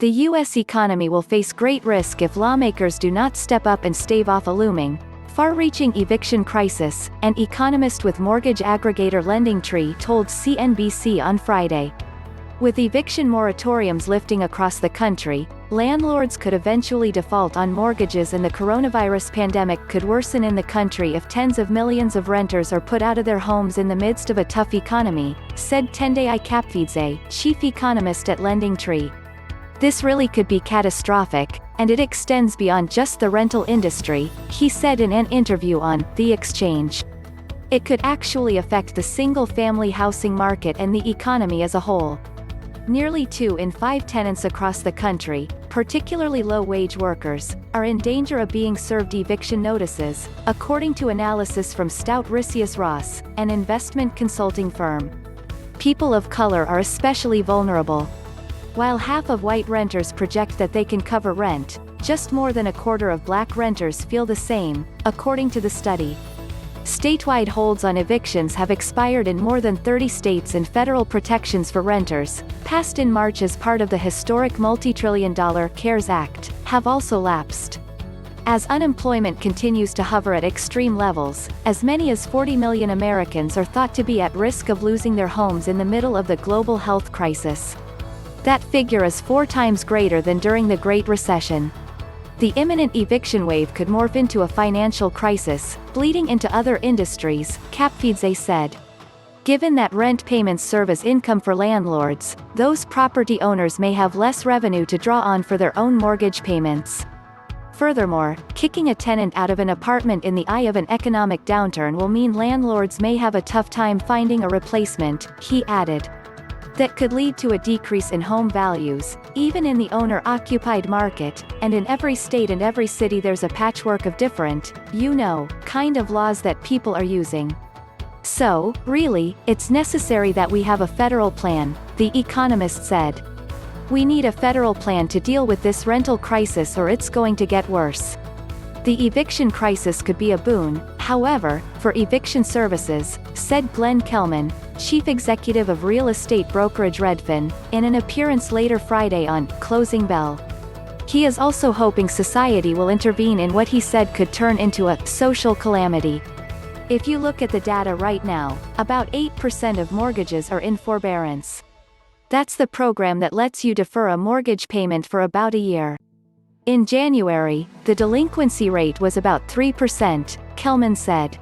The U.S. economy will face great risk if lawmakers do not step up and stave off a looming, far-reaching eviction crisis, an economist with mortgage aggregator LendingTree told CNBC on Friday. With eviction moratoriums lifting across the country, landlords could eventually default on mortgages and the coronavirus pandemic could worsen in the country if tens of millions of renters are put out of their homes in the midst of a tough economy, said Tendayi Kapfidze, chief economist at LendingTree. This really could be catastrophic, and it extends beyond just the rental industry, he said in an interview on The Exchange. It could actually affect the single-family housing market and the economy as a whole. Nearly 2 in 5 tenants across the country, particularly low-wage workers, are in danger of being served eviction notices, according to analysis from Stout Risius Ross, an investment consulting firm. People of color are especially vulnerable. While half of white renters project that they can cover rent, just more than a quarter of black renters feel the same, according to the study. Statewide holds on evictions have expired in more than 30 states and federal protections for renters, passed in March as part of the historic multitrillion-dollar CARES Act, have also lapsed. As unemployment continues to hover at extreme levels, as many as 40 million Americans are thought to be at risk of losing their homes in the middle of the global health crisis. That figure is 4 times greater than during the Great Recession. The imminent eviction wave could morph into a financial crisis, bleeding into other industries, Kapfidze said. Given that rent payments serve as income for landlords, those property owners may have less revenue to draw on for their own mortgage payments. Furthermore, kicking a tenant out of an apartment in the eye of an economic downturn will mean landlords may have a tough time finding a replacement, he added. That could lead to a decrease in home values, even in the owner-occupied market, and in every state and every city there's a patchwork of different, kind of laws that people are using. So, really, it's necessary that we have a federal plan, the economist said. We need a federal plan to deal with this rental crisis or it's going to get worse. The eviction crisis could be a boon, however, for eviction services, said Glenn Kelman, chief executive of real estate brokerage Redfin, in an appearance later Friday on Closing Bell. He is also hoping society will intervene in what he said could turn into a social calamity. If you look at the data right now, about 8% of mortgages are in forbearance. That's the program that lets you defer a mortgage payment for about a year. In January, the delinquency rate was about 3%, Kelman said.